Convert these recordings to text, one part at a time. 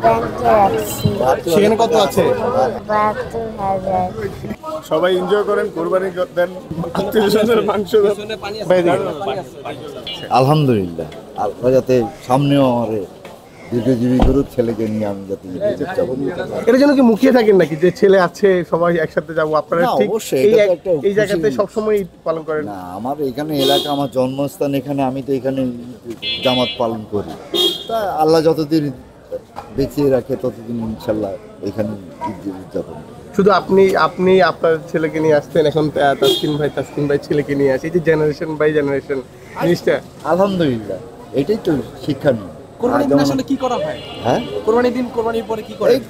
ব্যাংকে রাখছি। সেখানে কত আছে? ৭২,০০০। সবাই এনজয় করেন, কোরবানি দেন, আত্মীয়স্বজনের মাংস দেন। আলহামদুলিল্লাহ, আল্লাহ যাতে সামনেও আমার দীর্ঘজীবী করুক, ছেলেকে নিয়ে আমি যাতে যাবো। এটার জন্য কি মুখিয়ে থাকেন নাকি যে ছেলে আছে সবাই একসাথে যাবো? আপনারা না, ঠিক অবশ্যই, এই এটা তো একটা এই জায়গাতে খুশি। সবসময় ঈদ পালন করেন? না, আমার এখানে এলাকা, আমার জন্মস্থান এখানে, আমি তো এখানে জামাত পালন করি। তা আল্লাহ যতদিন বেঁচে রাখে ততদিন ইনশাল্লাহ এখানে ঈদ উদযাপন করি। শুধু আপনি আপনার ছেলেকে নিয়ে আসতেন, এখন তাসকিন ভাই ছেলেকে নিয়ে আসে, এই যে জেনারেশন বাই জেনারেশন জিনিসটা। আলহামদুলিল্লাহ, এটাই তো শিক্ষণীয়। কোরবানির দিন আসলে কি করা হয়? হ্যাঁ, কোরবানির দিন, কোরবানির পরে কি করে? এই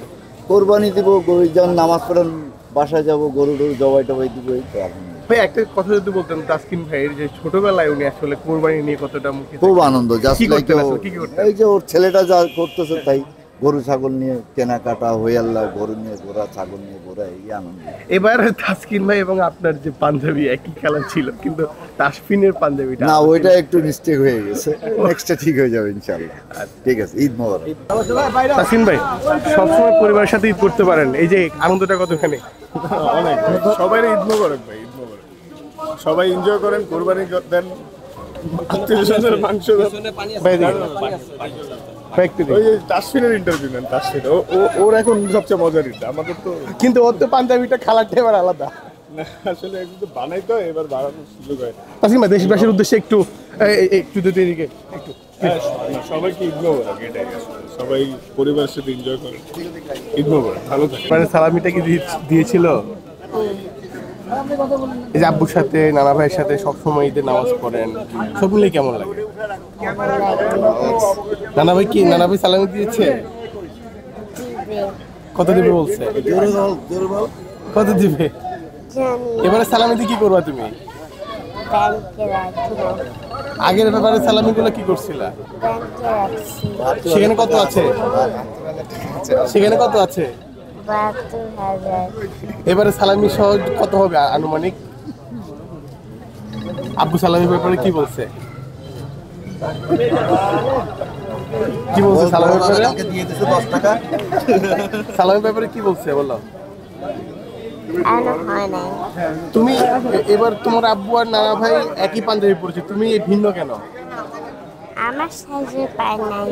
কোরবানি দিব, গরু যখন নামাজ পড়ান বাসায় যাবো, গরু জবাই টবাই দিব, এই তো আলহামদুলিল্লাহ। ভাই একটা কথা যদি বলতেন তাসকিন ভাইয়ের, যে ছোটবেলায় উনি আসলে কোরবানি নিয়ে কতটা মুখে খুব আনন্দ, জাস্ট কি লাইক করতেন আসলে, কি করতেন? এই যে ওর ছেলেটা যা করতেছে তাই, গরু ছাগল নিয়ে কেনাকাটা হয়ে আল্লাহ, গরু নিয়ে ঘোরা, ছাগল নিয়ে ঘোরা, এই আনন্দ। এবার তাসকিন ভাই এবং আপনার যে পাঞ্জাবি একই কালার ছিল, কিন্তু তাসফিনের পাঞ্জাবিটা না, ওইটা একটু মিস্টেক হয়ে গেছে, নেক্সটটা ঠিক হয়ে যাবে ইনশাআল্লাহ। ঠিক আছে, ঈদ মোবারক। তাসকিন ভাই সবসময় পরিবারের সাথে ঈদ করতে পারেন, এই যে আনন্দটা কতখানি? অনেক, সবাই ঈদ মোবারক ভাই, ঈদ মোবারক। সবাই এনজয় করেন, কোরবানি দেন, আত্মীয়স্বজনের মাংস দেন। ভাই ওই যে তাসফিনের ইন্টারভিউ নেন, তাসফিন ওর এখন সবচেয়ে মজার ঈদ। আমাদের তো কিন্তু ওর তো পাঞ্জাবিটা খালারটা এবার আলাদা আসলে, একটু বানাই তো, এবার বাড়ানোর সুযোগ হয়। তাসকিন ভাই দেশবাসীর উদ্দেশ্যে একটু যদি এদিকে একটু। সবাইকে ঈদ মোবারক, এটাই আসলে সবাই পরিবারের সাথে এনজয় করেন, ঈদ মোবারক, ভালো থাকে। মানে সালামিটা কি দিয়েছিল? এই যে আব্বুর সাথে, নানা ভাইয়ের সাথে সবসময় ঈদের নামাজ পড়েন, সব মিলে কেমন লাগে? নানা ভাই সালামি দিয়েছে? কত দিবে বলছে? কত দিবে? এবারে সালামিতে কি করবা তুমি? ব্যাংকে রাখবো। আগের ব্যাপারে সালামি গুলো কি করছিলা? ব্যাংকে রাখছি। সেখানে কত আছে? সেখানে কত আছে? ৭২,০০০। এবারে সালামি সহ কত হবে আনুমানিক? আব্বু সালামির ব্যাপারে কি বলছে? কি বলছে সালামের ব্যাপারে? সালামের ব্যাপারে কি বলছে বলো? এখনো হয় নাই। তুমি এবার তোমার আব্বু আর নানা ভাই একই পাঞ্জাবি পরেছে, তুমি ভিন্ন কেন? আমার সাইজে পাই নাই।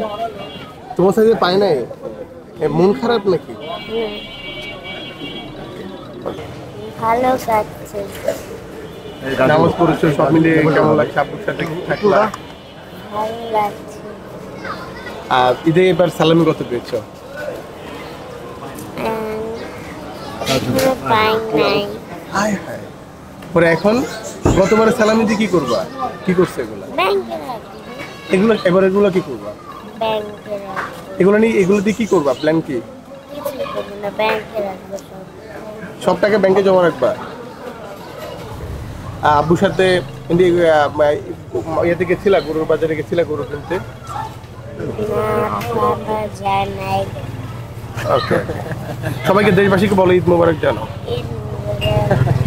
তোমার সাথে পায় নাই? মন খারাপ নাকি? ভালো কাটছে। নামাজ পড়েছো, সব মিলিয়ে কেমন লাগছে? আব্বুর সাথে থাকলা, ভালো লাগছে। আর ঈদে এবার সালামি কত পেয়েছো? এখনো পাই নাই। হায় হায়। পরে এখন গতবারে সালামি দিয়ে কি করবা? কি করছে এগুলা? ব্যাংকে রাখবো। এগুলো কি করবা? ব্যাংকে রাখবো। এগুলো দিয়ে কি করবা? প্ল্যান কি? কিছু করবো না, ব্যাংকে রাখবো সব। সব টাকা ব্যাংকে জমা রাখবা? আব্বুর সাথে ইয়েতে গেছিলা, গরুর বাজারে গেছিলা গরু কিনতে? না, বাবা যায় নাই। ওকে, সবাইকে দেশবাসীকে বলো ঈদ মোবারক জানো। ঈদ মোবারক।